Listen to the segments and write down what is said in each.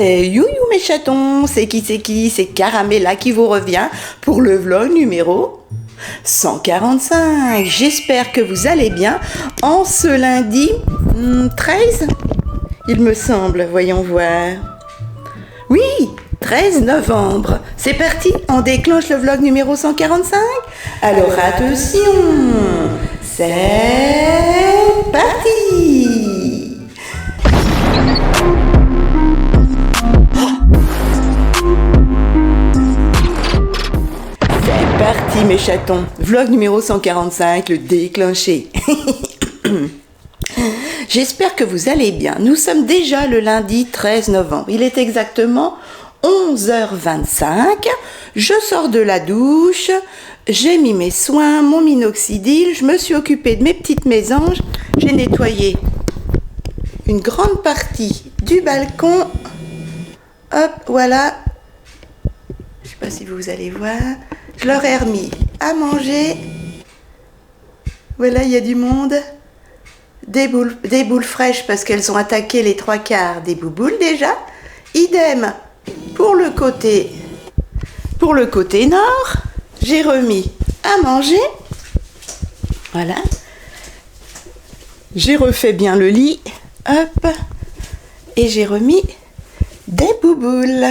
Youhou mes chatons, c'est qui? C'est Caramella qui vous revient pour le vlog numéro 145. J'espère que vous allez bien en ce lundi 13, il me semble, voyons voir. Oui, 13 novembre. C'est parti, on déclenche le vlog numéro 145. Alors attention, c'est parti. C'est parti mes chatons, vlog numéro 145, le déclenché. J'espère que vous allez bien. Nous sommes déjà le lundi 13 novembre. Il est exactement 11h25. Je sors de la douche. J'ai mis mes soins, mon minoxidil. Je me suis occupée de mes petites mésanges. J'ai nettoyé une grande partie du balcon. Hop, voilà. Je ne sais pas si vous allez voir. Je leur ai remis à manger. Voilà, il y a du monde. Des boules fraîches parce qu'elles ont attaqué les trois quarts des bouboules déjà. Idem pour le côté nord. J'ai remis à manger. Voilà. J'ai refait bien le lit. Hop. Et j'ai remis des bouboules.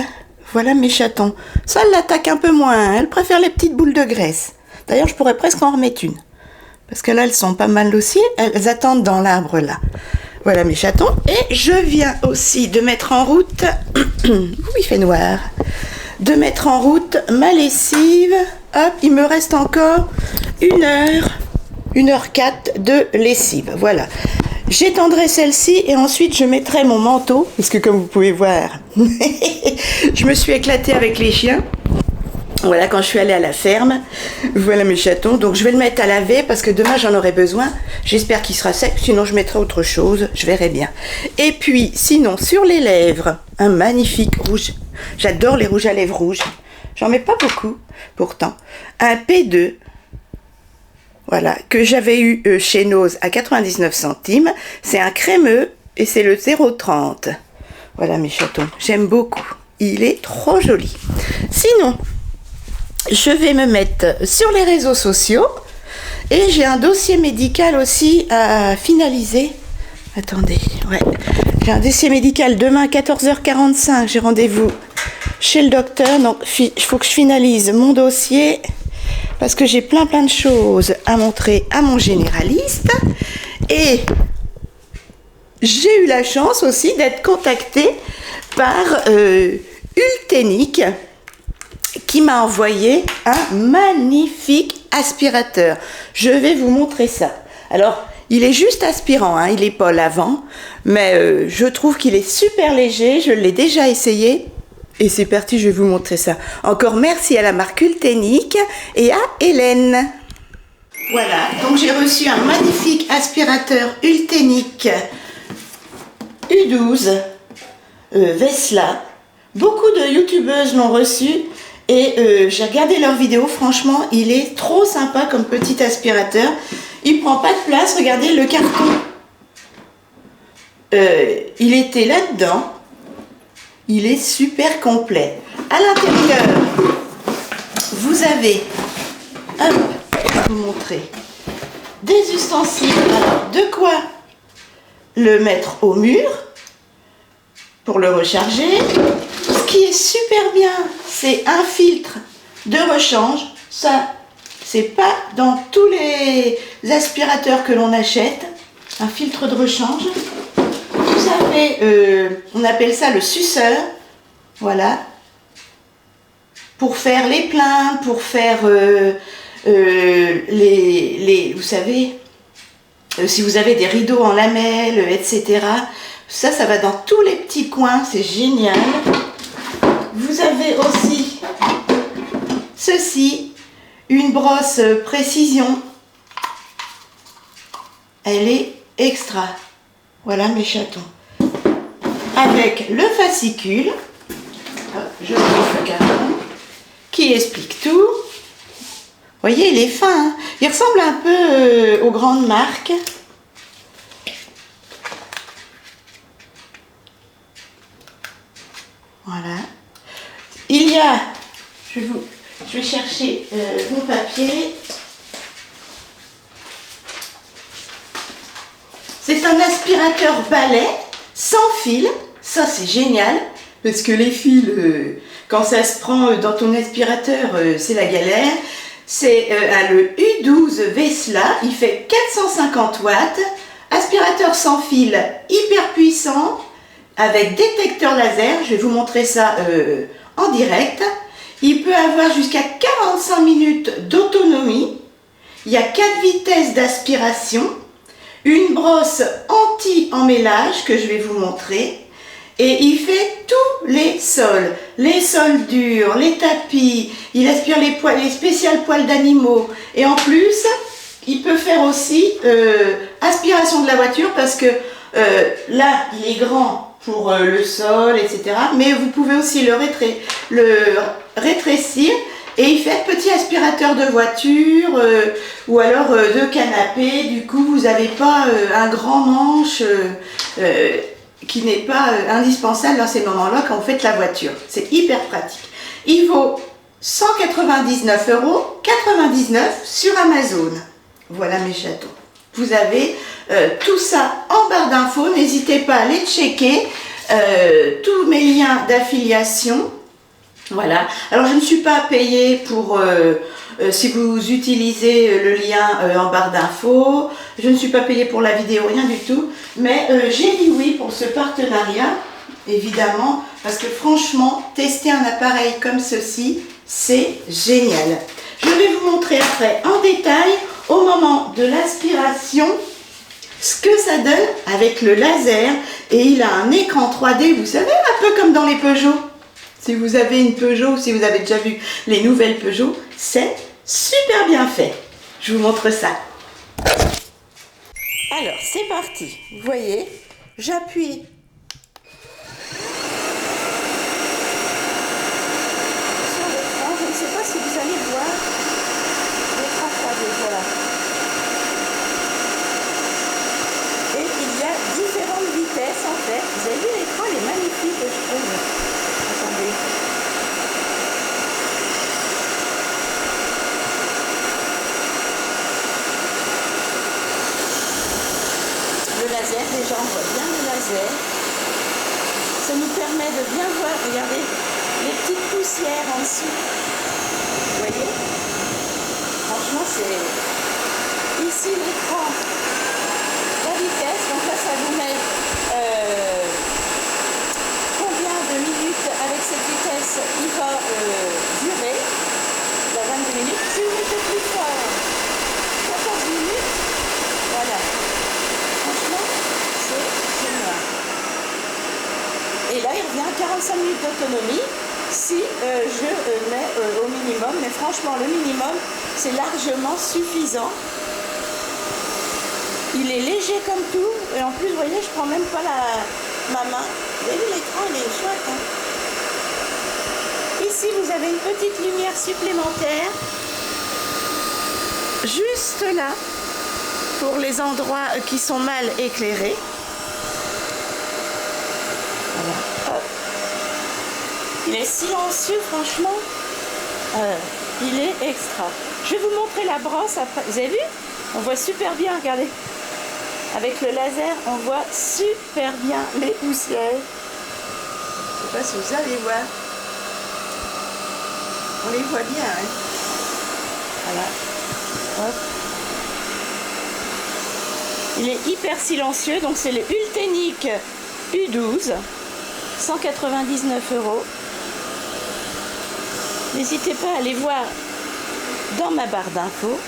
Voilà mes chatons. Ça, elle l'attaque un peu moins. Elle préfère les petites boules de graisse. D'ailleurs, je pourrais presque en remettre une. Parce que là, elles sont pas mal aussi. Elles attendent dans l'arbre là. Voilà mes chatons. Et je viens aussi de mettre en route... Ouh, il fait noir. De mettre en route ma lessive. Hop, il me reste encore 1h04 de lessive. Voilà. J'étendrai celle-ci et ensuite je mettrai mon manteau. Parce que comme vous pouvez voir, je me suis éclatée avec les chiens. Voilà, quand je suis allée à la ferme. Voilà mes chatons. Donc je vais le mettre à laver parce que demain j'en aurai besoin. J'espère qu'il sera sec, sinon je mettrai autre chose. Je verrai bien. Et puis, sinon, sur les lèvres, un magnifique rouge. J'adore les rouges à lèvres rouges. J'en mets pas beaucoup, pourtant. Un P2. Voilà, que j'avais eu chez Nose à 99 centimes. C'est un crémeux et c'est le 0,30. Voilà mes chatons. J'aime beaucoup. Il est trop joli. Sinon... je vais me mettre sur les réseaux sociaux et j'ai un dossier médical aussi à finaliser. Attendez, ouais. J'ai un dossier médical demain à 14h45. J'ai rendez-vous chez le docteur. Donc, il faut que je finalise mon dossier parce que j'ai plein de choses à montrer à mon généraliste. Et j'ai eu la chance aussi d'être contactée par Ultenic, qui m'a envoyé un magnifique aspirateur. Je vais vous montrer ça. Alors, il est juste aspirant, hein, il n'est pas lavant, mais je trouve qu'il est super léger, je l'ai déjà essayé, et c'est parti, je vais vous montrer ça. Encore merci à la marque Ultenic et à Hélène. Voilà, donc j'ai reçu un magnifique aspirateur Ultenic U12 Vesla. Beaucoup de youtubeuses l'ont reçu. Et j'ai regardé leur vidéo, franchement, il est trop sympa comme petit aspirateur. Il prend pas de place, regardez le carton. Il était là-dedans. Il est super complet. À l'intérieur, vous avez, hop, je vais vous montrer, des ustensiles. Alors, de quoi le mettre au mur pour le recharger. Ce qui est super bien, c'est un filtre de rechange. Ça, c'est pas dans tous les aspirateurs que l'on achète. Un filtre de rechange. Vous avez, on appelle ça le suceur. Voilà. Pour faire les plaintes, pour faire vous savez, si vous avez des rideaux en lamelles, etc. Ça va dans tous les petits coins. C'est génial. Vous avez aussi ceci, une brosse précision. Elle est extra. Voilà mes chatons. Avec le fascicule, je ouvre le carton, qui explique tout. Vous voyez, il est fin, hein, il ressemble un peu aux grandes marques. Voilà. Il y a, je vais chercher mon papier. C'est un aspirateur balai sans fil. Ça, c'est génial. Parce que les fils, quand ça se prend dans ton aspirateur, c'est la galère. C'est le U12 Vesla. Il fait 450 watts. Aspirateur sans fil, hyper puissant, avec détecteur laser. Je vais vous montrer ça en direct. Il peut avoir jusqu'à 45 minutes d'autonomie. Il y a 4 vitesses d'aspiration. Une brosse anti-emmêlage que je vais vous montrer. Et il fait tous les sols durs, les tapis, il aspire les spéciales poils d'animaux. Et en plus, il peut faire aussi aspiration de la voiture parce que là, il est grand pour le sol, etc. Mais vous pouvez aussi le rétrécir. Et il fait petit aspirateur de voiture ou alors de canapé. Du coup, vous n'avez pas un grand manche qui n'est pas indispensable dans ces moments-là quand vous faites la voiture. C'est hyper pratique. Il vaut 199,99 € sur Amazon. Voilà mes chatons. Vous avez tout ça en barre d'infos. N'hésitez pas à aller checker tous mes liens d'affiliation. Voilà. Alors je ne suis pas payée pour si vous utilisez le lien en barre d'infos. Je ne suis pas payée pour la vidéo, rien du tout. Mais j'ai dit oui pour ce partenariat, évidemment, parce que franchement, tester un appareil comme ceci, c'est génial. Je vais vous montrer après en détail, au moment de l'aspiration, ce que ça donne avec le laser. Et il a un écran 3D, vous savez, un peu comme dans les Peugeot. Si vous avez une Peugeot, si vous avez déjà vu les nouvelles Peugeot, c'est super bien fait. Je vous montre ça. Alors, c'est parti. Vous voyez, j'appuie sur l'écran. Je ne sais pas si vous allez voir l'écran 3D. Voilà. Et il y a différentes vitesses en fait. Vous avez vu, l'écran, il est magnifique, je trouve. Attendez. Le laser, déjà on voit bien le laser. Ça nous permet de bien voir, regardez, les petites poussières en dessous. Vous voyez? Franchement, c'est ici l'écran, la vitesse. Donc là, ça vous met combien de minutes avec cette vitesse il va durer. La 22 minutes. Si vous mettez plus fort, 14 minutes. Voilà. Franchement, c'est génial. Et là, il revient à 45 minutes d'autonomie si je mets au minimum. Mais franchement, le minimum, c'est largement suffisant. Il est léger comme tout. Et en plus, vous voyez, je prends même pas ma main. Vous avez vu, l'écran, il est chouette. Hein. Ici, vous avez une petite lumière supplémentaire. Juste là. Pour les endroits qui sont mal éclairés. Voilà. Hop. Il est silencieux, franchement. Il est extra. Je vais vous montrer la brosse après. Vous avez vu? On voit super bien, regardez. Avec le laser, on voit super bien les poussières. Je ne sais pas si vous allez voir. On les voit bien, hein. Voilà. Hop. Il est hyper silencieux, donc c'est le Ultenic U12, 199 €. N'hésitez pas à aller voir dans ma barre d'infos.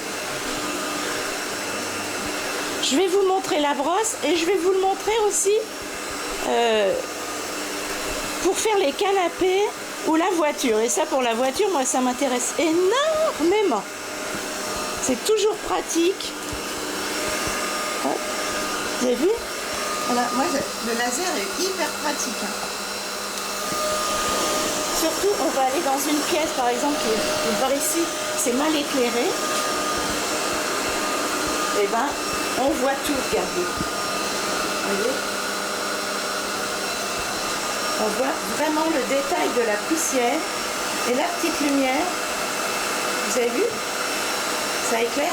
Je vais vous montrer la brosse et je vais vous le montrer aussi pour faire les canapés ou la voiture. Et ça, pour la voiture, moi, ça m'intéresse énormément. C'est toujours pratique. Vous avez vu? Voilà, moi le laser est hyper pratique. Hein. Surtout, on va aller dans une pièce, par exemple, par ici, c'est mal éclairé. Et ben, on voit tout, regardez. Vous voyez? On voit vraiment le détail de la poussière et la petite lumière. Vous avez vu? Ça éclaire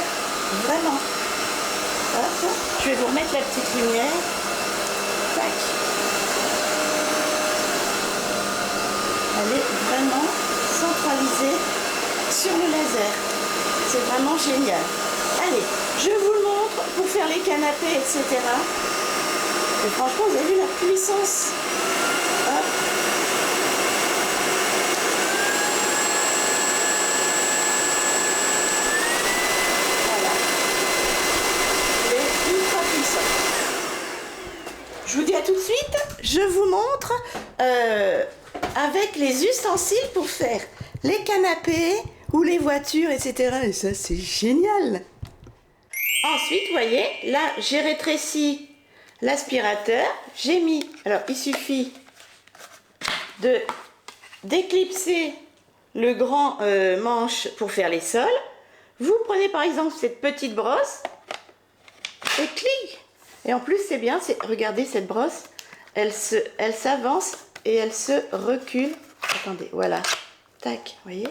vraiment. Hop, je vais vous remettre la petite lumière. Tac. Elle est vraiment centralisée sur le laser. C'est vraiment génial. Allez, je vous le montre pour faire les canapés, etc. Et franchement, vous avez vu la puissance. Hop. Voilà. Il est ultra puissant. Je vous dis à tout de suite. Je vous montre avec les ustensiles pour faire les canapés ou les voitures, etc. Et ça, c'est génial. Ensuite, vous voyez, là, j'ai rétréci l'aspirateur. J'ai mis, alors il suffit d'éclipser le grand manche pour faire les sols. Vous prenez par exemple cette petite brosse et clic. Et en plus, c'est bien, regardez cette brosse, elle s'avance et elle se recule. Attendez, voilà. Tac, vous voyez?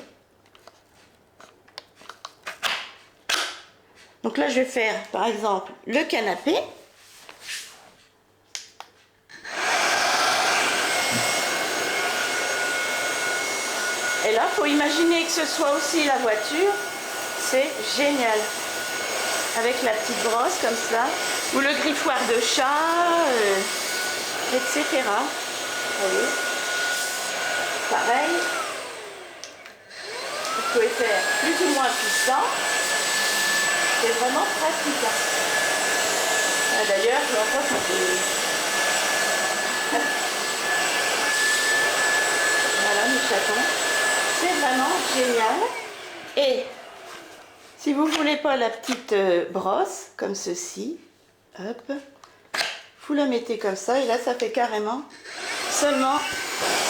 Donc là, je vais faire, par exemple, le canapé. Et là, il faut imaginer que ce soit aussi la voiture. C'est génial. Avec la petite brosse comme ça. Ou le griffoir de chat, etc. Vous voyez? Pareil. Vous pouvez faire plus ou moins puissant. C'est vraiment pratique. Ah, d'ailleurs, je vois que voilà mes chatons. C'est vraiment génial. Et si vous voulez pas la petite brosse, comme ceci, hop, vous la mettez comme ça, et là, ça fait carrément seulement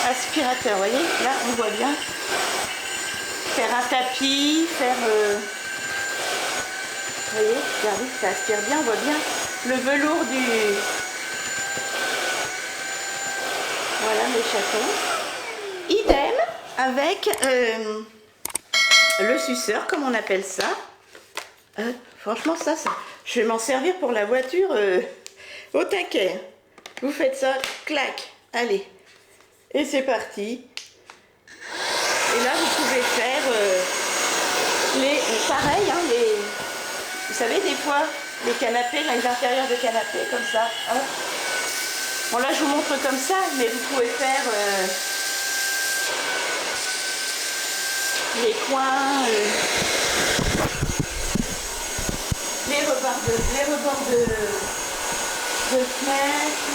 aspirateur. Vous voyez, là, on voit bien faire un tapis, faire... vous voyez, regardez, ça aspire bien, on voit bien le velours du... Voilà mes chatons. Idem avec le suceur, comme on appelle ça. Franchement, ça, je vais m'en servir pour la voiture au taquet. Vous faites ça, clac, allez. Et c'est parti. Et là, vous pouvez faire pareil, hein, vous savez, des fois, les canapés, les intérieurs de canapés, comme ça. Hein. Bon, là, je vous montre comme ça, mais vous pouvez faire les coins, les rebords de fenêtres,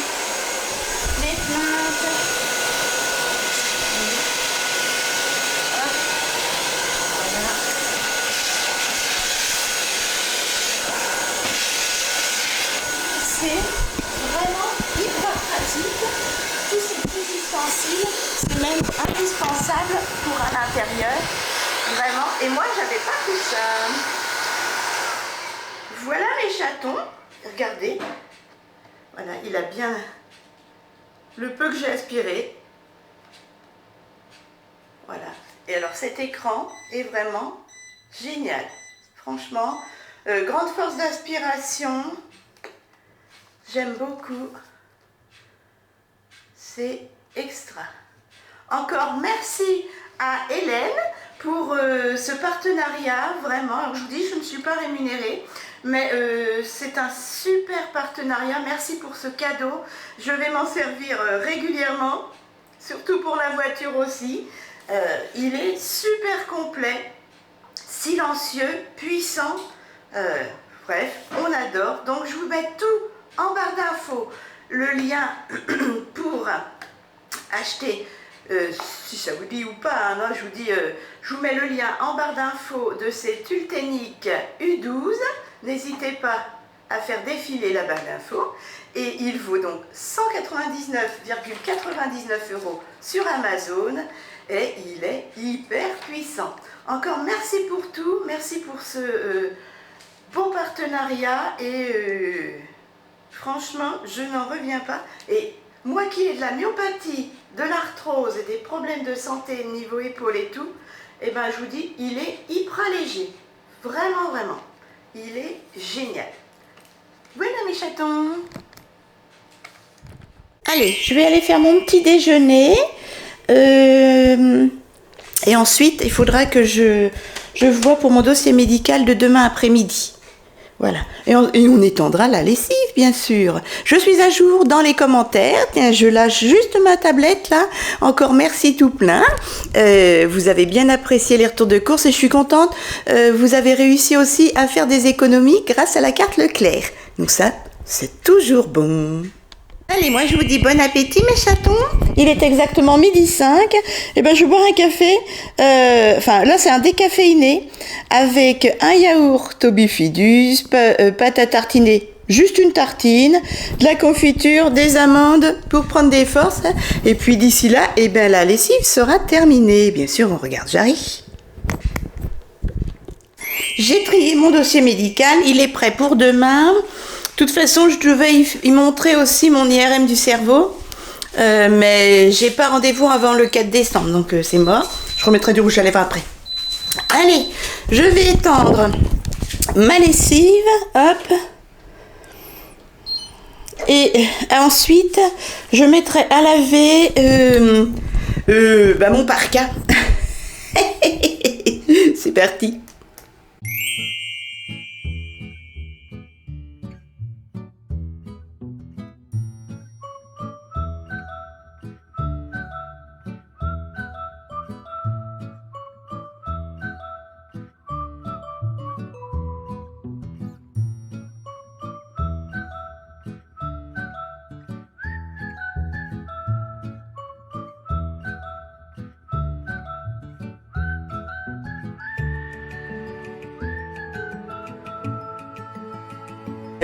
les plaintes. C'est vraiment hyper pratique. Tous ces petits ustensiles, c'est même indispensable pour un intérieur. Vraiment. Et moi, j'avais pas tout ça. Voilà mes chatons. Regardez. Voilà, il a bien le peu que j'ai aspiré. Voilà. Et alors cet écran est vraiment génial. Franchement, grande force d'aspiration. J'aime beaucoup. C'est extra. Encore merci à Hélène pour ce partenariat, vraiment. Alors je vous dis, je ne suis pas rémunérée, mais c'est un super partenariat. Merci pour ce cadeau. Je vais m'en servir régulièrement, surtout pour la voiture aussi. Il est super complet, silencieux, puissant. Bref, on adore. Donc je vous mets tout en barre d'infos, le lien pour acheter, si ça vous dit ou pas, hein, non, je vous dis, je vous mets le lien en barre d'infos de ces Tultenic U12. N'hésitez pas à faire défiler la barre d'infos. Et il vaut donc 199,99 € sur Amazon. Et il est hyper puissant. Encore merci pour tout, merci pour ce bon partenariat et franchement, je n'en reviens pas. Et moi qui ai de la myopathie, de l'arthrose et des problèmes de santé niveau épaule et tout, eh ben je vous dis, il est hyper léger. Vraiment, vraiment. Il est génial. Voilà mes chatons. Allez, je vais aller faire mon petit déjeuner. Et ensuite, il faudra que je vois pour mon dossier médical de demain après-midi. Voilà. Et on étendra la lessive, bien sûr. Je suis à jour dans les commentaires. Tiens, je lâche juste ma tablette, là. Encore merci tout plein. Vous avez bien apprécié les retours de course et je suis contente. Vous avez réussi aussi à faire des économies grâce à la carte Leclerc. Donc ça, c'est toujours bon. Allez, moi je vous dis bon appétit mes chatons. Il est exactement 12h05. Et ben je vais boire un café. Là c'est un décaféiné avec un yaourt au bifidus, pâte à tartiner, juste une tartine, de la confiture, des amandes pour prendre des forces. Et puis d'ici là, eh ben la lessive sera terminée. Bien sûr, on regarde Jarry. J'ai trié mon dossier médical. Il est prêt pour demain. De toute façon, je devais y montrer aussi mon IRM du cerveau, mais j'ai pas rendez-vous avant le 4 décembre, donc c'est mort. Je remettrai du rouge à lèvres après. Allez, je vais étendre ma lessive, hop. Et ensuite, je mettrai à laver mon parka. C'est parti.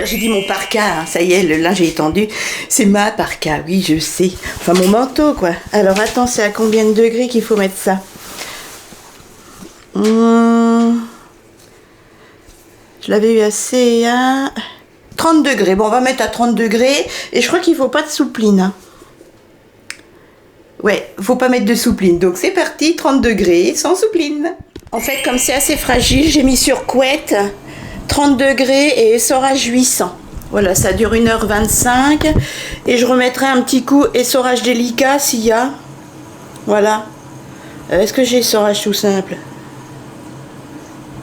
J'ai dit mon parka, hein, ça y est, le linge est étendu. C'est ma parka, oui, je sais. Enfin, mon manteau, quoi. Alors, attends, c'est à combien de degrés qu'il faut mettre ça? Je l'avais eu assez à 30 degrés. Bon, on va mettre à 30 degrés. Et je crois qu'il ne faut pas de soupline. Hein. Ouais, faut pas mettre de soupline. Donc, c'est parti, 30 degrés, sans soupline. En fait, comme c'est assez fragile, j'ai mis sur couette 30 degrés et essorage 800. Voilà, ça dure 1h25. Et je remettrai un petit coup essorage délicat s'il y a. Voilà. Est-ce que j'ai essorage tout simple?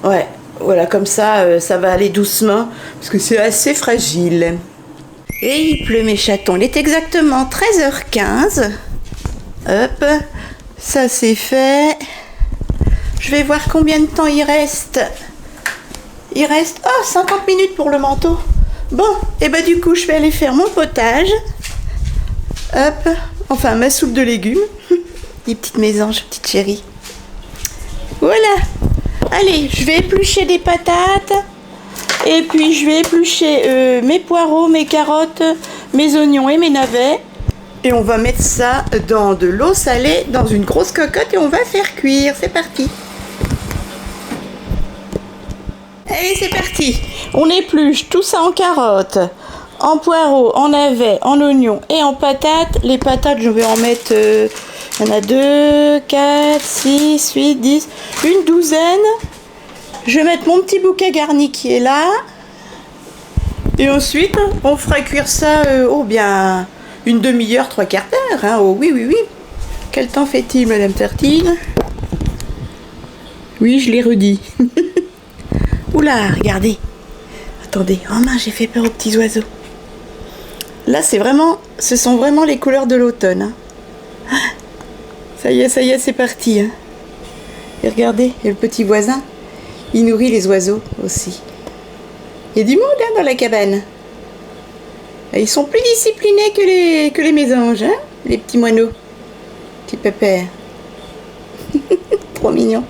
Ouais, voilà, comme ça, ça va aller doucement. Parce que c'est assez fragile. Et il pleut mes chatons. Il est exactement 13h15. Hop, ça c'est fait. Je vais voir combien de temps il reste. Il reste 50 minutes pour le manteau. Bon, et bah du coup, je vais aller faire mon potage. Hop, enfin ma soupe de légumes. Des petites mésanges, petites chéries. Voilà. Allez, je vais éplucher des patates. Et puis je vais éplucher mes poireaux, mes carottes, mes oignons et mes navets. Et on va mettre ça dans de l'eau salée, dans une grosse cocotte et on va faire cuire. C'est parti. Allez, c'est parti. On épluche tout ça en carottes, en poireaux, en navets, en oignons et en patates. Les patates, je vais en mettre, il y en a 2, 4, 6, 8, 10, une douzaine. Je vais mettre mon petit bouquet garni qui est là. Et ensuite, on fera cuire ça, bien, une demi-heure, 3/4 d'heure. Hein. Oh oui, oui, oui. Quel temps fait-il, Madame Tartine? Oui, je l'ai redit. Oula, regardez. Attendez. Oh mince, j'ai fait peur aux petits oiseaux. Là, ce sont vraiment les couleurs de l'automne. Hein. Ça y est, c'est parti. Hein. Et regardez, il y a le petit voisin. Il nourrit les oiseaux aussi. Il y a du monde hein, dans la cabane. Et ils sont plus disciplinés que les mésanges, hein, les petits moineaux. Petits pépères. Trop mignon.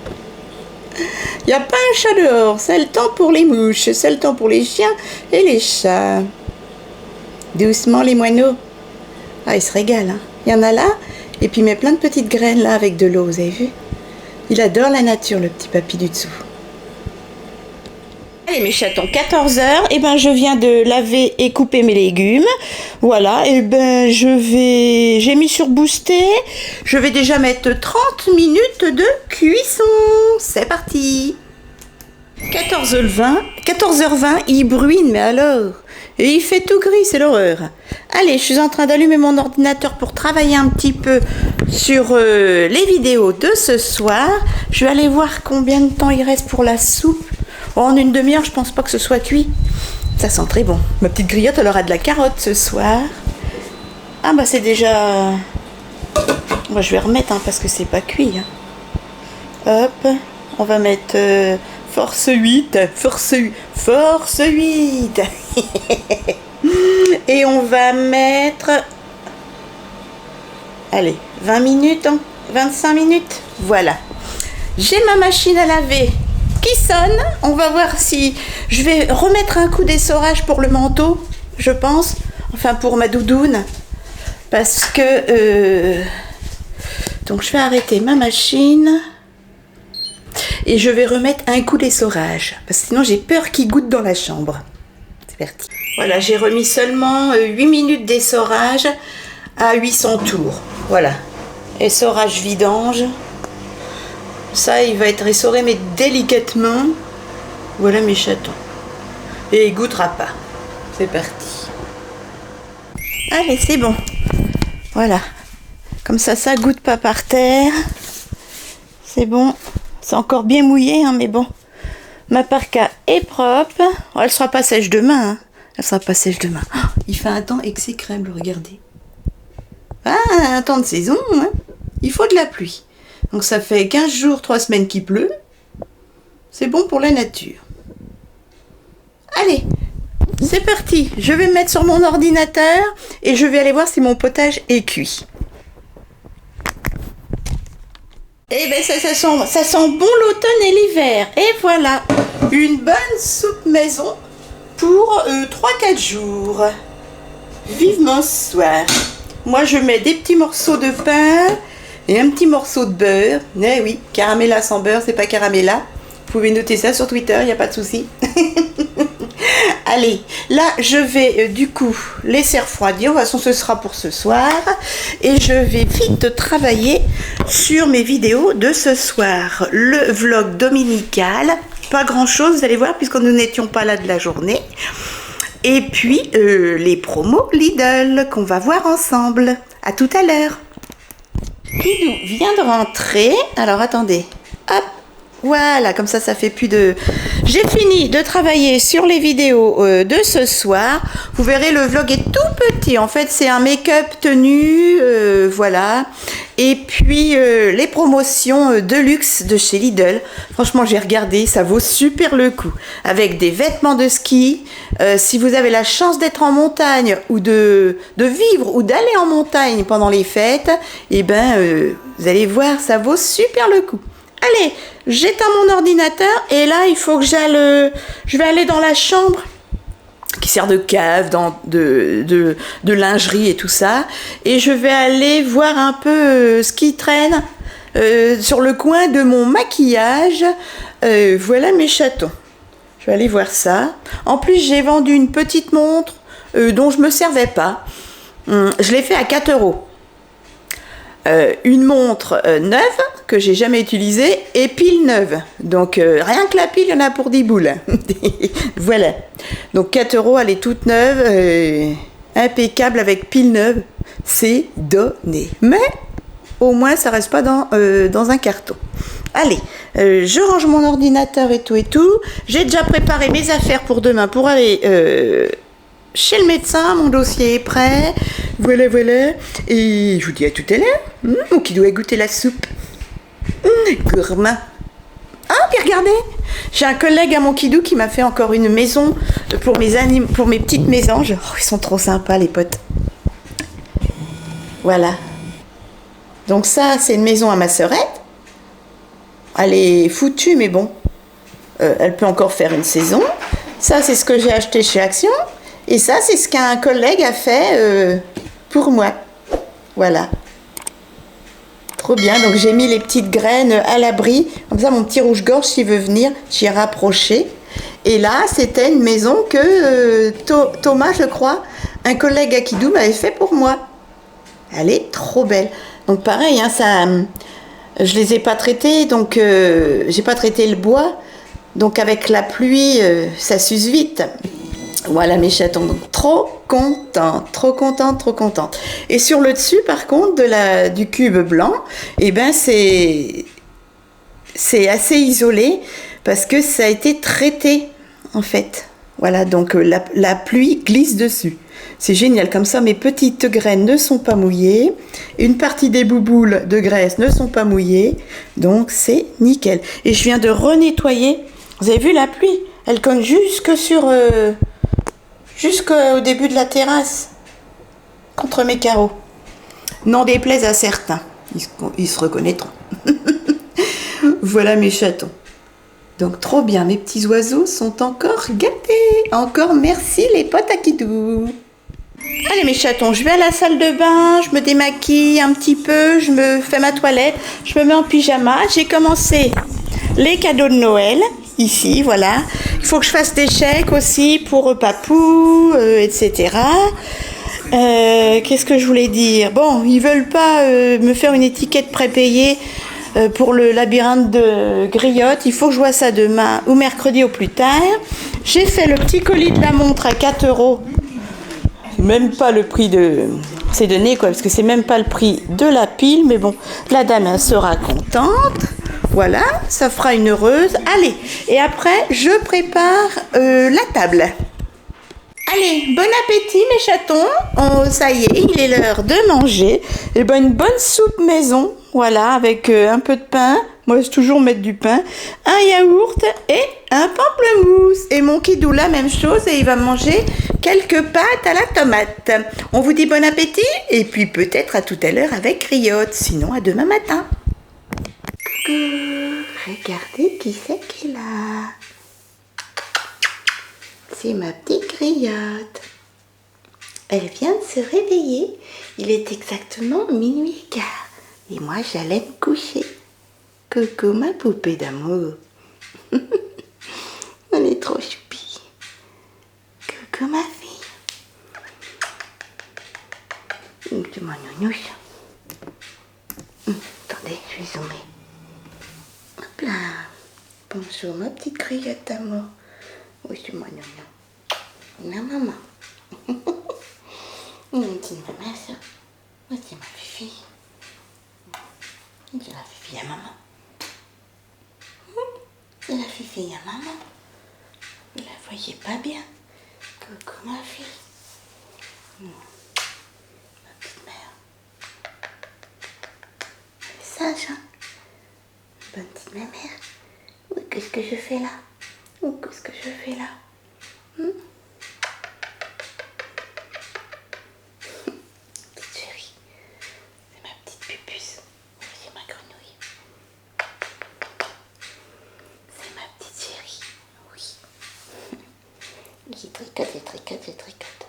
Il n'y a pas un chat dehors, c'est le temps pour les mouches, c'est le temps pour les chiens et les chats. Doucement les moineaux. Ah, ils se régalent. Hein. Il y en a là, et puis il met plein de petites graines là avec de l'eau, vous avez vu? Il adore la nature, le petit papy du dessous. Allez mes chatons, 14 heures, et ben je viens de laver et couper mes légumes. Voilà, et ben j'ai mis sur booster. Je vais déjà mettre 30 minutes de cuisson. C'est parti. 14h20, il bruine, mais alors. Et il fait tout gris, c'est l'horreur. Allez, je suis en train d'allumer mon ordinateur pour travailler un petit peu sur les vidéos de ce soir. Je vais aller voir combien de temps il reste pour la soupe. Oh, en une demi-heure, je pense pas que ce soit cuit. Ça sent très bon. Ma petite griotte, elle aura de la carotte ce soir. Ah bah c'est déjà... Moi, je vais remettre parce que c'est pas cuit. Hop, on va mettre force 8. Et on va mettre... Allez, 20 minutes, 25 minutes. Voilà. J'ai ma machine à laver qui sonne. On va voir si je vais remettre un coup d'essorage pour le manteau, je pense, enfin pour ma doudoune, parce que donc je vais arrêter ma machine et je vais remettre un coup d'essorage parce que sinon j'ai peur qu'il goûte dans la chambre. C'est parti. Voilà, j'ai remis seulement 8 minutes d'essorage à 800 tours. Voilà, essorage vidange. Ça, il va être essoré, mais délicatement. Voilà mes chatons. Et il goûtera pas. C'est parti. Allez, c'est bon. Voilà. Comme ça goûte pas par terre. C'est bon. C'est encore bien mouillé, mais bon. Ma parka est propre. Oh, elle sera pas sèche demain. Elle sera pas sèche demain. Oh, il fait un temps exécrable, regardez. Ah, un temps de saison, Il faut de la pluie. Donc ça fait 15 jours, 3 semaines qu'il pleut. C'est bon pour la nature. Allez, c'est parti. Je vais me mettre sur mon ordinateur et je vais aller voir si mon potage est cuit. Eh bien ça sent bon l'automne et l'hiver. Et voilà, une bonne soupe maison pour 3-4 jours. Vivement ce soir. Moi je mets des petits morceaux de pain et un petit morceau de beurre. Eh oui, caramella sans beurre, c'est pas caramella. Vous pouvez noter ça sur Twitter, il n'y a pas de souci. Allez, là, je vais du coup laisser refroidir. De toute façon, ce sera pour ce soir. Et je vais vite travailler sur mes vidéos de ce soir. Le vlog dominical. Pas grand-chose, vous allez voir, puisque nous n'étions pas là de la journée. Et puis, les promos Lidl qu'on va voir ensemble. À tout à l'heure. Kidou vient de rentrer. Alors attendez. Hop. Voilà, comme ça fait plus de... J'ai fini de travailler sur les vidéos de ce soir. Vous verrez, le vlog est tout petit. En fait, c'est un make-up tenue. Voilà. Et puis, les promotions de luxe de chez Lidl. Franchement, j'ai regardé. Ça vaut super le coup. Avec des vêtements de ski. Si vous avez la chance d'être en montagne ou de vivre ou d'aller en montagne pendant les fêtes, eh ben, vous allez voir, ça vaut super le coup. Allez, j'éteins mon ordinateur et là, il faut que je vais aller dans la chambre qui sert de cave, de lingerie et tout ça. Et je vais aller voir un peu ce qui traîne sur le coin de mon maquillage. Voilà mes chatons. Je vais aller voir ça. En plus, j'ai vendu une petite montre dont je ne me servais pas. Je l'ai fait à 4 €. Une montre neuve que j'ai jamais utilisée et pile neuve. Donc rien que la pile, il y en a pour 10 boules. Voilà. Donc 4 €, elle est toute neuve, impeccable avec pile neuve. C'est donné. Mais au moins ça reste pas dans un carton. Allez, je range mon ordinateur et tout. J'ai déjà préparé mes affaires pour demain pour aller chez le médecin. Mon dossier est prêt. Voilà. Et je vous dis à tout à l'heure. Mon Kidou a goûté la soupe. Gourmand. Ah, puis regardez, j'ai un collègue à mon Kidou qui m'a fait encore une maison pour mes petites mésanges. Oh, ils sont trop sympas, les potes. Voilà. Donc ça, c'est une maison à ma sœurette. Elle est foutue, mais bon. Elle peut encore faire une saison. Ça, c'est ce que j'ai acheté chez Action. Et ça, c'est ce qu'un collègue a fait pour moi. Voilà. Trop bien. Donc, j'ai mis les petites graines à l'abri. Comme ça, mon petit rouge-gorge, s'il veut venir, j'y ai rapproché. Et là, c'était une maison que Thomas, je crois, un collègue à Kidou m'avait fait pour moi. Elle est trop belle. Donc pareil, hein, ça, je les ai pas traités, donc j'ai pas traité le bois. Donc avec la pluie, ça s'use vite. Voilà mes chatons, donc trop contente, trop contente, trop contente. Et sur le dessus, par contre, du cube blanc, eh ben c'est assez isolé parce que ça a été traité en fait. Voilà, donc la pluie glisse dessus. C'est génial, comme ça mes petites graines ne sont pas mouillées, une partie des bouboules de graisse ne sont pas mouillées, donc c'est nickel. Et je viens de renettoyer, vous avez vu la pluie, elle cogne jusqu'au début de la terrasse, contre mes carreaux. N'en déplaise à certains, ils se reconnaîtront. Voilà mes chatons. Donc trop bien, mes petits oiseaux sont encore gâtés. Encore merci les potes à Kidou. Allez mes chatons, je vais à la salle de bain, je me démaquille un petit peu, je me fais ma toilette, je me mets en pyjama. J'ai commencé les cadeaux de Noël, ici, voilà. Il faut que je fasse des chèques aussi pour Papou, etc. Qu'est-ce que je voulais dire? Bon, ils veulent pas me faire une étiquette prépayée pour le labyrinthe de Griotte. Il faut que je vois ça demain ou mercredi au plus tard. J'ai fait le petit colis de la montre à 4 €. Même pas le prix de... C'est donné quoi, parce que c'est même pas le prix de la pile. Mais bon, la dame elle sera contente. Voilà, ça fera une heureuse. Allez, et après, je prépare la table. Allez, bon appétit mes chatons. Oh, ça y est, il est l'heure de manger. Et ben une bonne soupe maison, voilà, avec un peu de pain. Moi, je toujours mettre du pain, un yaourt et un pamplemousse. Et mon Kidou, la même chose, et il va manger quelques pâtes à la tomate. On vous dit bon appétit, et puis peut-être à tout à l'heure avec Griotte, sinon à demain matin. Coucou, regardez qui c'est qui est là. C'est ma petite Griotte. Elle vient de se réveiller. Il est exactement 00h15. Et moi, j'allais me coucher. Coucou ma poupée d'amour. On est trop choupi. Coucou ma fille. C'est ma nounouche. Attendez, je vais zoomer. Hop là. Bonjour ma petite Griotte d'amour. Oui, c'est moi, non. Non, maman. C'est maman, ça. Oui, c'est ma fille. C'est la fille à maman. C'est la fille à maman. Vous la voyez pas bien. Coucou, ma fille. Ma petite mère. Elle est sage, hein. Bonne petite mère. Oui, qu'est-ce que je fais là? Oh, qu'est-ce que je fais là? Petite chérie. C'est ma petite pupuce. C'est ma grenouille. C'est ma petite chérie. Oui. Qui tricote et tricote et tricote.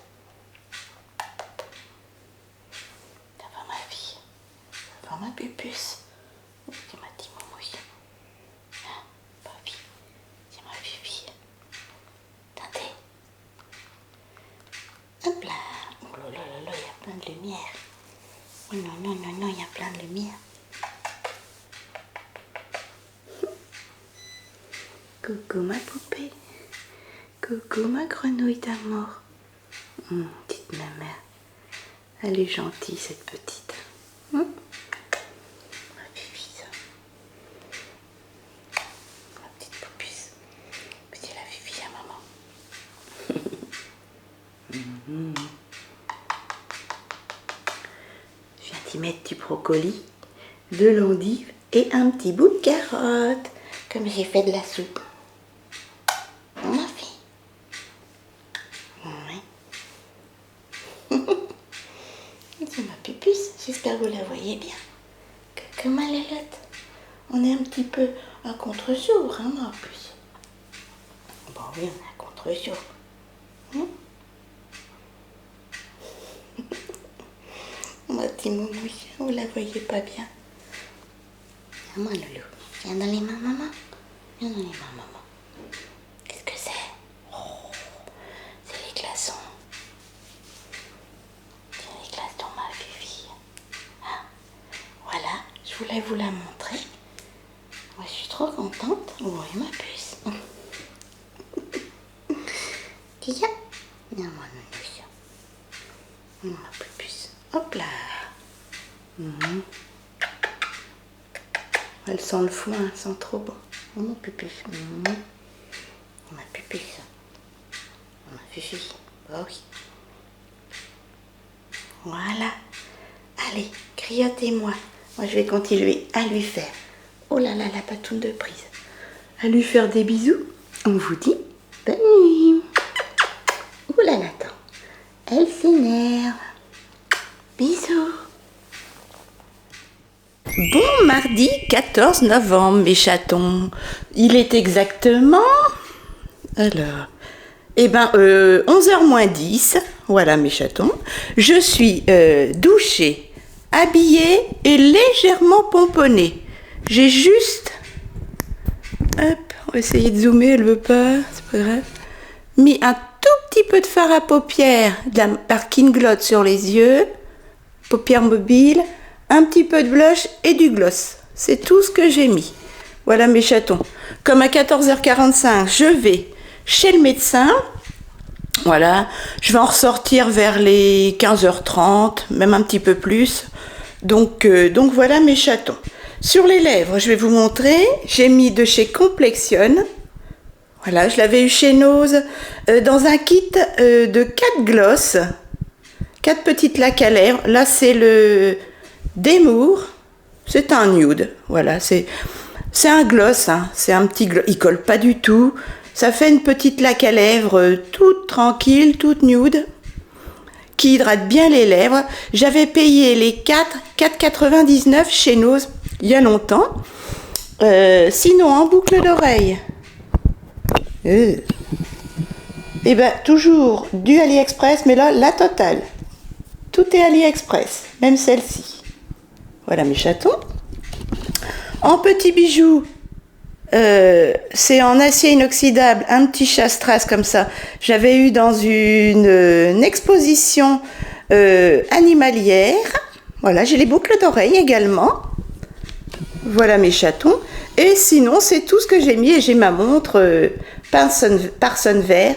Ça va ma fille. Ça va ma pupuce. C'est ma petite moumouille. Hein, papi. C'est ma fille. Attendez. Hop là. Oh là là là là, il y a plein de lumière. Oh non, non, non, non, il y a plein de lumière. Coucou ma poupée. Coucou ma grenouille d'amour. Petite maman. Elle est gentille cette petite. Ma fifi ça. Ma petite poupuce. C'est la fifi à maman. Je viens d'y mettre du brocoli, de l'endive et un petit bout de carotte. Comme j'ai fait de la soupe. Ma fille. Oui. C'est ma pupuce. J'espère que vous la voyez bien. Que ma lalotte. On est un petit peu à contre-jour, hein, en plus. Bon, oui, on est à contre-jour. Ma petite moumouille, vous la voyez pas bien. Viens, moi, loulou. Viens dans les mains, maman. Viens dans les mains, maman. Qu'est-ce que c'est? j'aimerais vous la montrer. Moi, je suis trop contente. Oh, et ma puce. Kia. Non, moi, non, ma puce. Hop là. Elle sent le foin, elle sent trop bon. Oh, mon pupuche. Ma pupuche. Ma fifi. Oh oui. Voilà. Allez, griotez-moi. Moi, je vais continuer à lui faire. Oh là là, la patoune de prise. À lui faire des bisous. On vous dit bonne nuit. Oh là là, attends. Elle s'énerve. Bisous. Bon mardi 14 novembre, mes chatons. Il est exactement... Alors... 11h moins 10. Voilà, mes chatons. Je suis douchée, habillée et légèrement pomponnée. J'ai juste... Hop, on va essayer de zoomer, elle veut pas, c'est pas grave. Mis un tout petit peu de fard à paupières de la marque Inglot sur les yeux. Paupières mobiles. Un petit peu de blush et du gloss. C'est tout ce que j'ai mis. Voilà mes chatons. Comme à 14h45, je vais chez le médecin. Voilà. Je vais en ressortir vers les 15h30, même un petit peu plus. Donc voilà mes chatons. Sur les lèvres, je vais vous montrer. J'ai mis de chez Complexion. Voilà, je l'avais eu chez Nose dans un kit de 4 gloss. 4 petites lacs à lèvres. Là, c'est le... Demour, c'est un nude, voilà, c'est un gloss, hein, c'est un petit gloss, il colle pas du tout, ça fait une petite laque à lèvres toute tranquille, toute nude, qui hydrate bien les lèvres. J'avais payé les 4,99 chez Nose il y a longtemps, sinon en boucle d'oreille, et ben toujours du AliExpress, mais là, la totale, tout est AliExpress, même celle-ci. Voilà mes chatons. En petits bijoux, c'est en acier inoxydable, un petit chat-strass comme ça. J'avais eu dans une exposition animalière. Voilà, j'ai les boucles d'oreilles également. Voilà mes chatons. Et sinon, c'est tout ce que j'ai mis. Et j'ai ma montre Parson Vert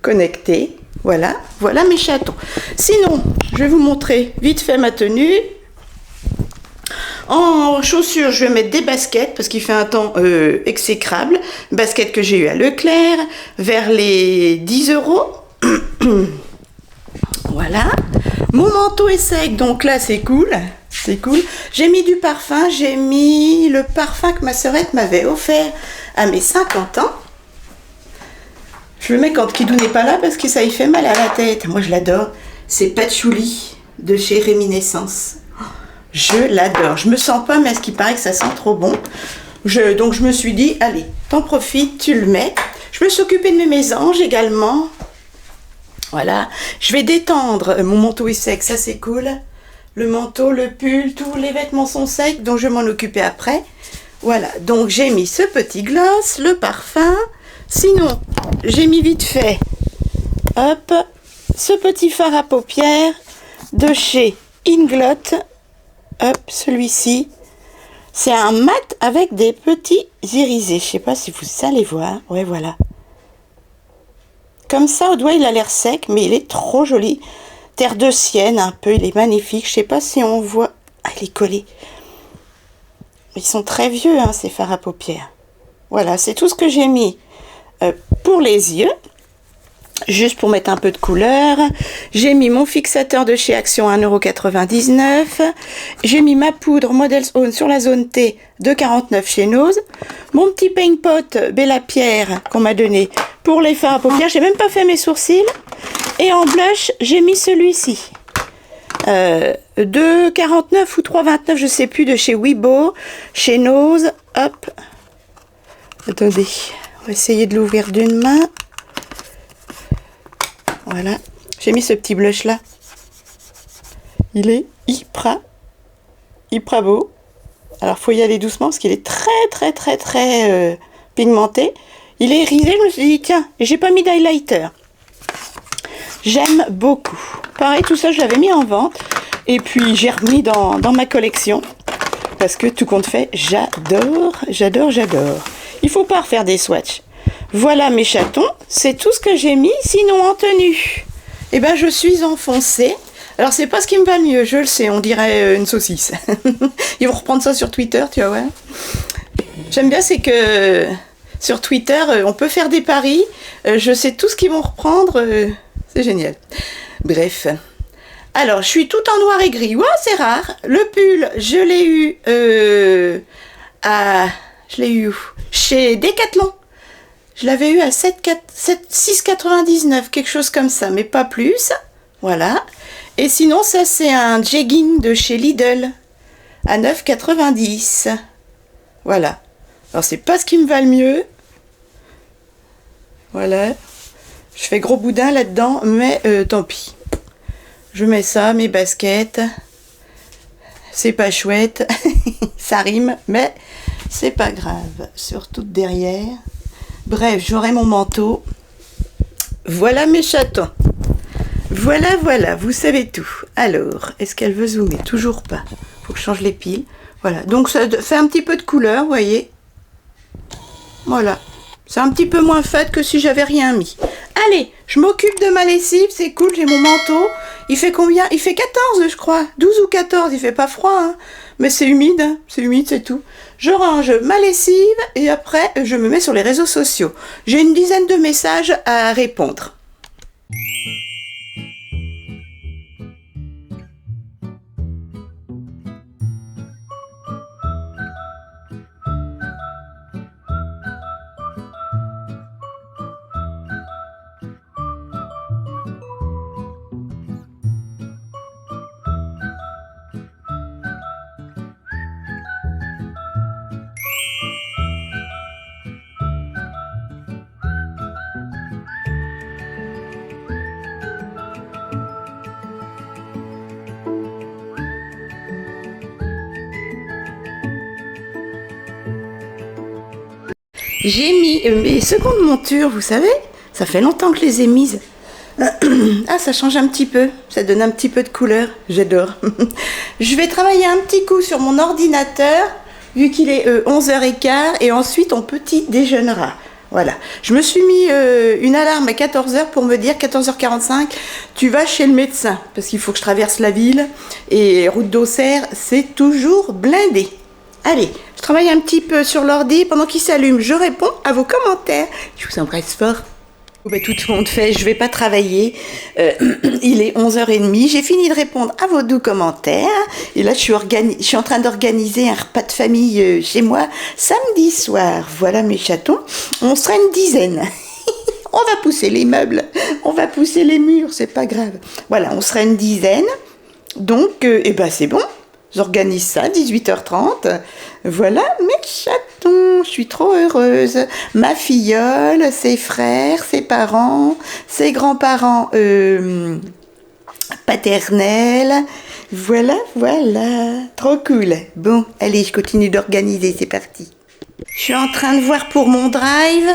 connectée. Voilà, voilà mes chatons. Sinon, je vais vous montrer vite fait ma tenue. En chaussures, je vais mettre des baskets parce qu'il fait un temps exécrable. Baskets que j'ai eu à Leclerc, vers les 10 €. Voilà. Mon manteau est sec, donc là c'est cool. C'est cool. J'ai mis du parfum. J'ai mis le parfum que ma sœurette m'avait offert à mes 50 ans. Je le mets quand Kidou n'est pas là parce que ça lui fait mal à la tête. Moi je l'adore. C'est Patchouli de chez Réminiscence. Je l'adore. Je me sens pas, mais à ce qui paraît que ça sent trop bon. Donc je me suis dit, allez, t'en profites, tu le mets. Je me suis occupée de mes mésanges également. Voilà. Je vais détendre. Mon manteau est sec, ça c'est cool. Le manteau, le pull, tous les vêtements sont secs, donc je vais m'en occuper après. Voilà. Donc j'ai mis ce petit gloss, le parfum. Sinon, j'ai mis vite fait, hop, ce petit fard à paupières de chez Inglot. Hop, celui-ci, c'est un mat avec des petits irisés. Je sais pas si vous allez voir. Ouais, voilà. Comme ça, au doigt, il a l'air sec, mais il est trop joli. Terre de sienne, un peu, il est magnifique. Je sais pas si on voit. Ah, il est collé. Ils sont très vieux, hein, ces fards à paupières. Voilà, c'est tout ce que j'ai mis pour les yeux. Juste pour mettre un peu de couleur. J'ai mis mon fixateur de chez Action 1,99 €. J'ai mis ma poudre Models Own sur la zone T de 49 chez Nose. Mon petit paint pot Bella Pierre qu'on m'a donné pour les fards à paupières. J'ai même pas fait mes sourcils. Et en blush, j'ai mis celui-ci. 2,49 ou 3,29, je sais plus, de chez Weibo, chez Nose. Hop. Attendez, on va essayer de l'ouvrir d'une main. Voilà, j'ai mis ce petit blush là. Il est hyper beau. Alors faut y aller doucement parce qu'il est très pigmenté. Il est irisé, je me suis dit tiens, j'ai pas mis d'highlighter. J'aime beaucoup. Pareil, tout ça je l'avais mis en vente. Et puis j'ai remis dans ma collection. parce que tout compte fait, j'adore. Il faut pas refaire des swatchs. Voilà mes chatons, c'est tout ce que j'ai mis, sinon en tenue. Eh ben je suis enfoncée. Alors c'est pas ce qui me va le mieux, je le sais, on dirait une saucisse. Ils vont reprendre ça sur Twitter, tu vois, ouais. J'aime bien, c'est que sur Twitter, on peut faire des paris. Je sais tout ce qu'ils vont reprendre, c'est génial. Bref. Alors, je suis tout en noir et gris. Ouais, c'est rare. Le pull, je l'ai eu je l'ai eu où? Chez Decathlon. Je l'avais eu à 6,99, quelque chose comme ça, mais pas plus. Voilà. Et sinon, ça, c'est un jegging de chez Lidl à 9,90. Voilà. Alors, c'est pas ce qui me va le mieux. Voilà. Je fais gros boudin là-dedans, mais tant pis. Je mets ça, mes baskets. C'est pas chouette. Ça rime, mais c'est pas grave. Surtout derrière. Bref, j'aurai mon manteau. Voilà mes chatons. Voilà, vous savez tout. Alors, est-ce qu'elle veut zoomer? Toujours pas. Faut que je change les piles. Voilà, donc ça fait un petit peu de couleur, vous voyez. Voilà. C'est un petit peu moins fade que si j'avais rien mis. Allez, je m'occupe de ma lessive, c'est cool, j'ai mon manteau. Il fait combien? Il fait 14, je crois. 12 ou 14, il fait pas froid, hein. Mais c'est humide, hein. C'est humide, c'est tout. Je range ma lessive et après, je me mets sur les réseaux sociaux. J'ai une dizaine de messages à répondre. J'ai mis mes secondes montures, vous savez, ça fait longtemps que je les ai mises. Ah, ça change un petit peu, ça donne un petit peu de couleur, j'adore. Je vais travailler un petit coup sur mon ordinateur, vu qu'il est 11h15, et ensuite on petit déjeunera. Voilà, je me suis mis une alarme à 14h pour me dire 14h45, tu vas chez le médecin, parce qu'il faut que je traverse la ville, et route d'Auxerre, c'est toujours blindé. Allez, je travaille un petit peu sur l'ordi, pendant qu'il s'allume, je réponds à vos commentaires. Je vous embrasse fort. Tout le monde fait, je vais pas travailler, il est 11h30, j'ai fini de répondre à vos doux commentaires, et là je suis en train d'organiser un repas de famille chez moi, samedi soir. Voilà mes chatons, on sera une dizaine. On va pousser les meubles, on va pousser les murs, c'est pas grave. Voilà, on sera une dizaine, donc c'est bon. J'organise ça, 18h30. Voilà mes chatons, je suis trop heureuse. Ma filleule, ses frères, ses parents, ses grands-parents paternels. Voilà, trop cool. Bon, allez, je continue d'organiser, c'est parti. Je suis en train de voir pour mon drive,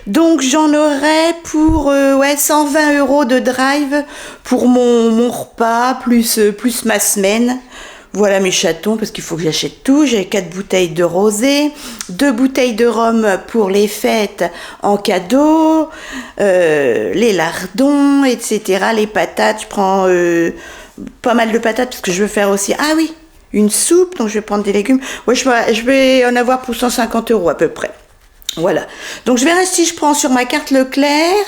donc j'en aurai pour 120 € de drive pour mon repas, plus ma semaine. Voilà mes chatons, parce qu'il faut que j'achète tout. J'ai 4 bouteilles de rosé, 2 bouteilles de rhum pour les fêtes en cadeau, les lardons, etc. Les patates, je prends pas mal de patates parce que je veux faire aussi, une soupe, donc je vais prendre des légumes. Ouais, je vais en avoir pour 150 € à peu près. Voilà. Donc je verrai si je prends sur ma carte Leclerc,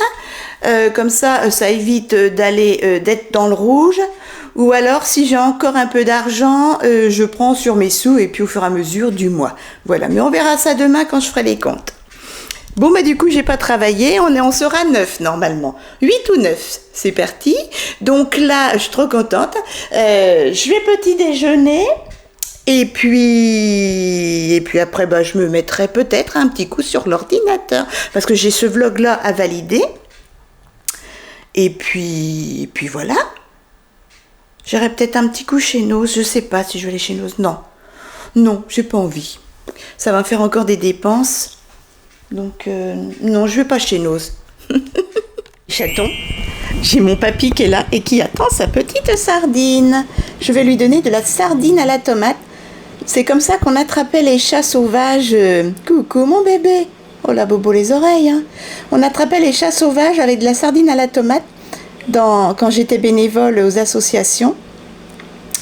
comme ça évite d'être dans le rouge. Ou alors, si j'ai encore un peu d'argent, je prends sur mes sous et puis au fur et à mesure du mois. Voilà, mais on verra ça demain quand je ferai les comptes. Bon, du coup, j'ai pas travaillé, on sera 9 normalement. 8 ou 9, c'est parti. Donc là, je suis trop contente. Je vais petit déjeuner. Et puis après, je me mettrai peut-être un petit coup sur l'ordinateur. Parce que j'ai ce vlog-là à valider. Et puis voilà. J'irai peut-être un petit coup chez Noz, je sais pas si je vais aller chez Noz. Non, j'ai pas envie. Ça va me faire encore des dépenses. Donc, non, je vais pas chez Noz. Chaton, j'ai mon papy qui est là et qui attend sa petite sardine. Je vais lui donner de la sardine à la tomate. C'est comme ça qu'on attrapait les chats sauvages. Coucou mon bébé. Oh la bobo les oreilles. Hein. On attrapait les chats sauvages avec de la sardine à la tomate quand j'étais bénévole aux associations.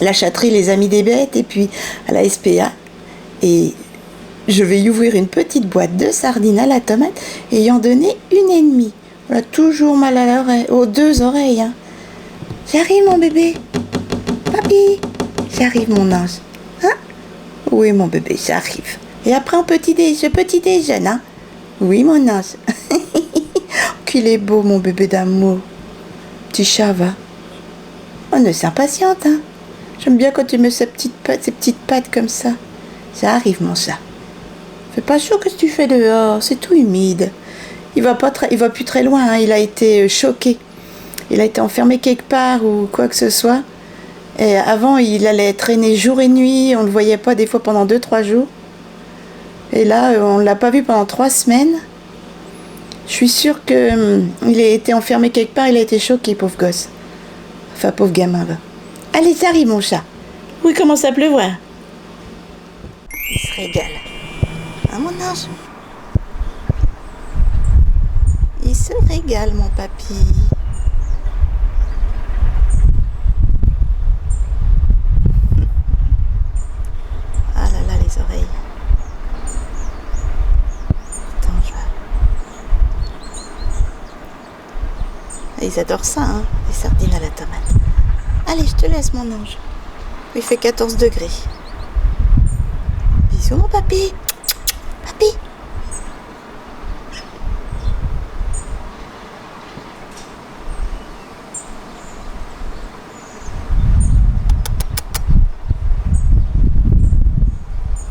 La chatterie Les Amis des Bêtes et puis à la SPA. Et je vais y ouvrir une petite boîte de sardines à la tomate et y en donner une et demie. On a toujours mal à l'oreille, aux deux oreilles. Hein. J'arrive mon bébé. Papi. J'arrive mon ange. Hein? Oui mon bébé, j'arrive. Et après en petit déjeune, hein? Oui mon ange. Qu'il est beau mon bébé d'amour. Petit chat va. On ne s'impatiente, hein? J'aime bien quand tu mets ses petites pattes comme ça. J'arrive mon chat. Fais pas chaud, qu'est-ce que tu fais dehors? C'est tout humide. Il va plus très loin, hein. Il a été choqué. Il a été enfermé quelque part ou quoi que ce soit. Et avant, il allait traîner jour et nuit. On ne le voyait pas des fois pendant 2-3 jours. Et là, on ne l'a pas vu pendant 3 semaines. Je suis sûre qu'il a été enfermé quelque part. Il a été choqué, pauvre gosse. Enfin, pauvre gamin, va. Allez, j'arrive, mon chat. Oui, il commence à pleuvoir. Il se régale. Hein, mon ange? Il se régale, mon papy. Ah là là, les oreilles. Attends, Ils adorent ça, hein, les sardines à la tomate. Allez, je te laisse, mon ange. Il fait 14 degrés. Bisous, mon papy. Papy.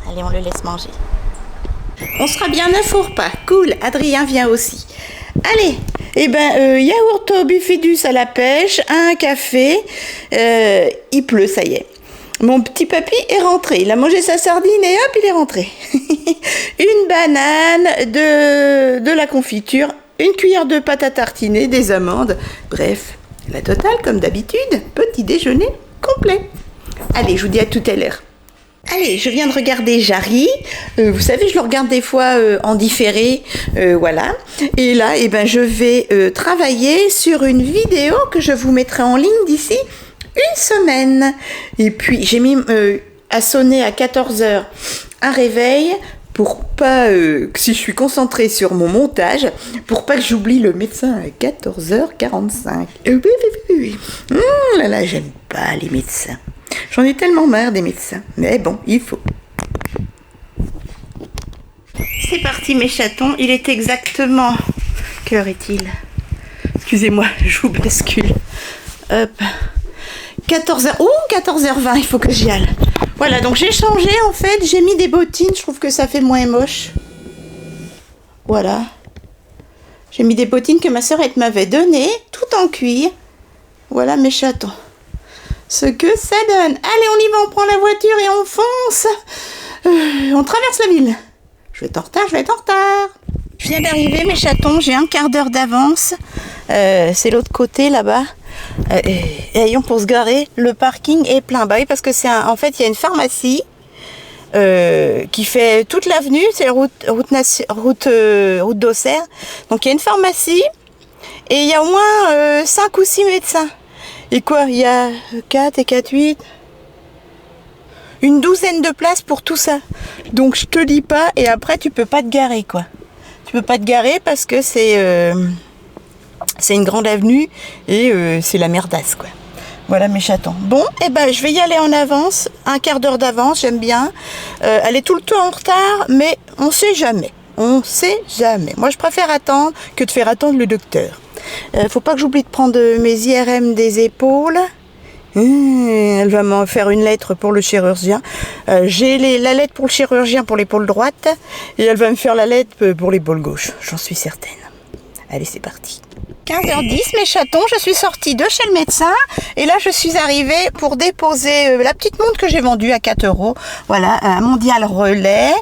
Allez, on le laisse manger. On sera bien 9 au repas. Cool, Adrien vient aussi. Allez, yaourt au bifidus à la pêche, un café. Il pleut, ça y est. Mon petit papy est rentré. Il a mangé sa sardine et hop, il est rentré. Une banane, de la confiture, une cuillère de pâte à tartiner, des amandes. Bref, la totale comme d'habitude. Petit déjeuner complet. Allez, je vous dis à tout à l'heure. Allez, je viens de regarder Jarry. Vous savez, je le regarde des fois en différé, voilà. Et là, je vais travailler sur une vidéo que je vous mettrai en ligne d'ici une semaine. Et puis, j'ai mis à sonner à 14h un réveil pour pas, si je suis concentrée sur mon montage, pour pas que j'oublie le médecin à 14h45. Oui. Là là, j'aime pas les médecins. J'en ai tellement marre des médecins. Mais bon, il faut. C'est parti mes chatons. Il est exactement... Quelle heure est-il? Excusez-moi, je vous bascule. Hop. 14h... Oh, 14h20, il faut que j'y aille. Voilà, donc j'ai changé en fait. J'ai mis des bottines. Je trouve que ça fait moins moche. Voilà. J'ai mis des bottines que ma sœurette m'avait données, tout en cuir. Voilà mes chatons. Ce que ça donne. Allez, on y va, on prend la voiture et on fonce. On traverse la ville. Je vais être en retard. Je viens d'arriver, mes chatons, j'ai un quart d'heure d'avance. C'est l'autre côté, là-bas. Ayons pour se garer, le parking est plein. Bah oui, parce que en fait, il y a une pharmacie qui fait toute l'avenue, c'est la route d'Auxerre. Donc, il y a une pharmacie et il y a au moins 5 ou 6 médecins. Et quoi, il y a 4 et 4, 8, une douzaine de places pour tout ça. Donc je te dis pas, et après tu peux pas te garer quoi. Tu peux pas te garer parce que c'est une grande avenue et c'est la merdasse quoi. Voilà mes chatons. Bon, je vais y aller en avance, un quart d'heure d'avance, j'aime bien. Elle est tout le temps en retard, mais on sait jamais. Moi je préfère attendre que de faire attendre le docteur. Faut pas que j'oublie de prendre mes IRM des épaules. Elle va m'en faire une lettre pour le chirurgien. J'ai la lettre pour le chirurgien pour l'épaule droite et elle va me faire la lettre pour l'épaule gauche. J'en suis certaine. Allez, c'est parti. 15h10, mes chatons, je suis sortie de chez le médecin et là je suis arrivée pour déposer la petite montre que j'ai vendue à 4 €. Voilà, un Mondial Relais.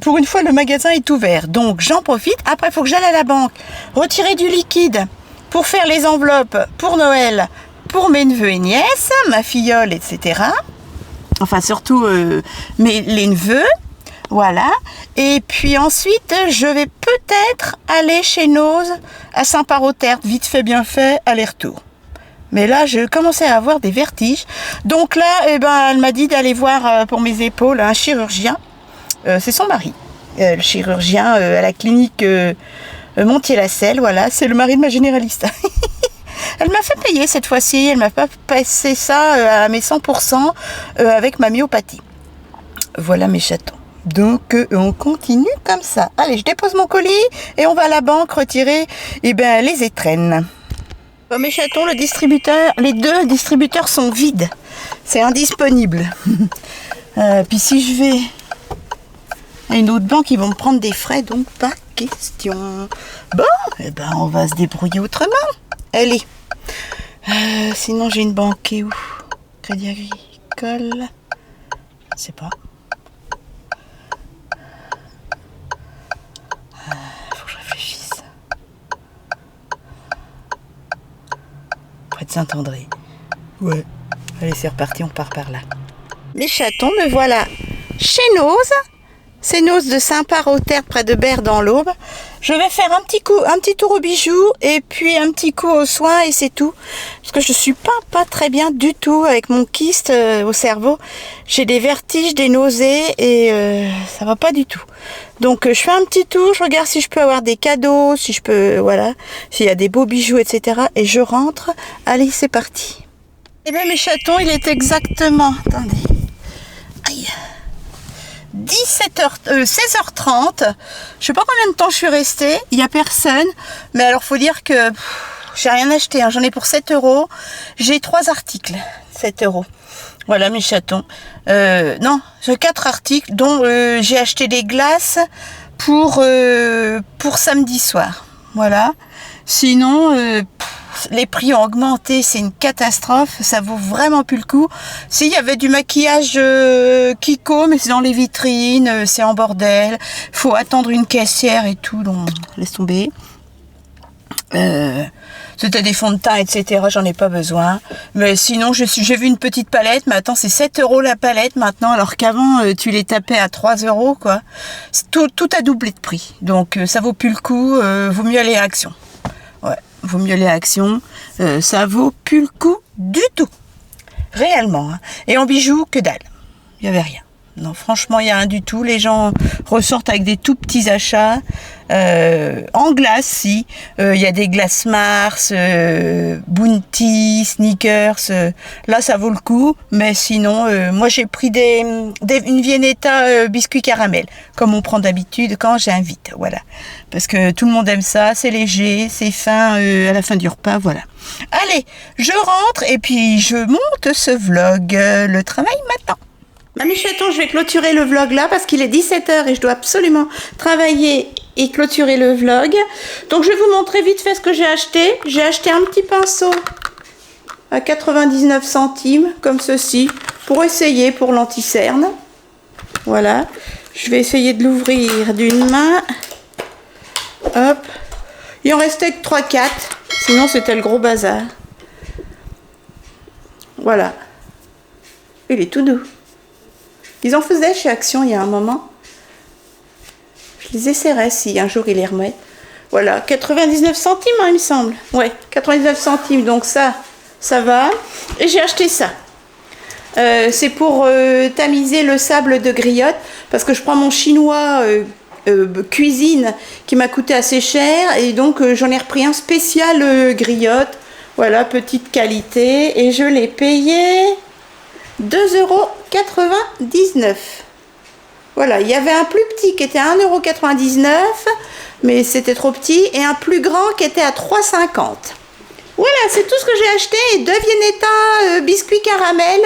Pour une fois, le magasin est ouvert, donc j'en profite. Après, il faut que j'aille à la banque retirer du liquide pour faire les enveloppes pour Noël, pour mes neveux et nièces, ma filleule, etc. enfin surtout les neveux. Voilà. Et puis ensuite, je vais peut-être aller chez Noz à Saint-Parotert, vite fait, bien fait, aller-retour. Mais là, je commençais à avoir des vertiges. Donc là, eh ben, elle m'a dit d'aller voir pour mes épaules un chirurgien. C'est son mari, le chirurgien à la clinique Montier-la-Selle. Voilà, c'est le mari de ma généraliste. Elle m'a fait payer cette fois-ci. Elle m'a pas passé ça à mes 100% avec ma myopathie. Voilà mes chatons. Donc, on continue comme ça. Allez, je dépose mon colis et on va à la banque retirer les étrennes. Bon, mes chatons, les deux distributeurs sont vides. C'est indisponible. Puis si je vais à une autre banque, ils vont me prendre des frais, donc pas question. Bon, on va se débrouiller autrement. Allez. Sinon, j'ai une banque qui est où? Crédit Agricole. Je sais pas. Faut que je réfléchisse. Près de Saint-André. Ouais. Allez, c'est reparti, on part par là. Mes chatons, me voilà chez Noz. C'est Noz de Saint-Parotert près de Berre dans l'Aube. Je vais faire un petit tour aux bijoux et puis un petit coup aux soins et c'est tout. Parce que je suis pas très bien du tout avec mon kyste au cerveau. J'ai des vertiges, des nausées et ça va pas du tout. Donc je fais un petit tour, je regarde si je peux avoir des cadeaux, si je peux, voilà, s'il y a des beaux bijoux, etc. Et je rentre. Allez, c'est parti. Eh bien mes chatons, il est exactement, attendez, aïe, 16h30, je sais pas combien de temps je suis restée, il n'y a personne, mais alors faut dire que j'ai rien acheté, hein. J'en ai pour 7 €, j'ai 3 articles, 7 €. Voilà mes chatons. Non, j'ai 4 articles, dont j'ai acheté des glaces pour samedi soir. Voilà. Sinon, les prix ont augmenté, c'est une catastrophe, ça vaut vraiment plus le coup. S'il y avait du maquillage Kiko, mais c'est dans les vitrines, c'est en bordel, faut attendre une caissière et tout, donc laisse tomber. C'était des fonds de teint, etc. J'en ai pas besoin. Mais sinon, j'ai vu une petite palette. Mais attends, c'est 7 € la palette maintenant, alors qu'avant, tu les tapais à 3 €, quoi. Tout a doublé de prix. Donc, ça vaut plus le coup. Vaut mieux aller à Action. Ouais, vaut mieux aller à Action. Ça vaut plus le coup du tout. Réellement. Hein. Et en bijoux, que dalle. Il y avait rien. Non, franchement, il n'y a rien du tout. Les gens ressortent avec des tout petits achats. En glace, si. Il y a des glaces Mars, Bounty, Sneakers. Là, ça vaut le coup. Mais sinon, moi, j'ai pris une Viennetta biscuit caramel. Comme on prend d'habitude quand j'invite. Voilà. Parce que tout le monde aime ça. C'est léger, c'est fin à la fin du repas. Voilà. Allez, je rentre et puis je monte ce vlog. Le travail m'attend. Mes chatons, je vais clôturer le vlog là parce qu'il est 17 h et je dois absolument travailler et clôturer le vlog. Donc je vais vous montrer vite fait ce que j'ai acheté. J'ai acheté un petit pinceau à 99 centimes comme ceci pour essayer pour l'anti-cerne. Voilà. Je vais essayer de l'ouvrir d'une main. Hop. Il en restait que 3-4. Sinon c'était le gros bazar. Voilà. Il est tout doux. Ils en faisaient chez Action il y a un moment. Je les essaierai si un jour ils les remettent. Voilà, 99 centimes, hein, il me semble. Ouais, 99 centimes, donc ça va. Et j'ai acheté ça. C'est pour tamiser le sable de griotte, parce que je prends mon chinois cuisine qui m'a coûté assez cher, et donc j'en ai repris un spécial griotte. Voilà, petite qualité, et je l'ai payé 2,99 €. Voilà, il y avait un plus petit qui était à 1,99 €, mais c'était trop petit, et un plus grand qui était à 3,50 €. Voilà, c'est tout ce que j'ai acheté, et 2 Viennetta biscuits caramel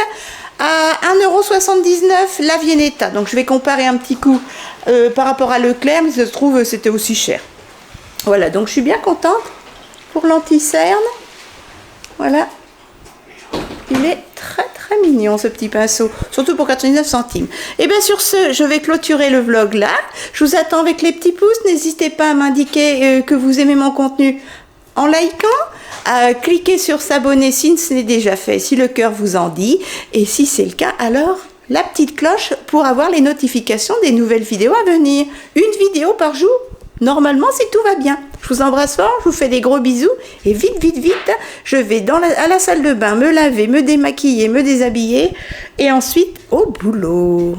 à 1,79 € la Viennetta. Donc je vais comparer un petit coup par rapport à Leclerc, mais ça se trouve c'était aussi cher. Voilà, donc je suis bien contente pour l'anti-cerne. Voilà, il est très mignon ce petit pinceau, surtout pour 99 centimes. Et bien sur ce, je vais clôturer le vlog là. Je vous attends avec les petits pouces. N'hésitez pas à m'indiquer que vous aimez mon contenu en likant, à cliquer sur s'abonner si ce n'est déjà fait, si le cœur vous en dit. Et si c'est le cas, alors la petite cloche pour avoir les notifications des nouvelles vidéos à venir. Une vidéo par jour, normalement, si tout va bien. Je vous embrasse fort, je vous fais des gros bisous et vite, vite, vite, je vais à la salle de bain me laver, me démaquiller, me déshabiller et ensuite au boulot.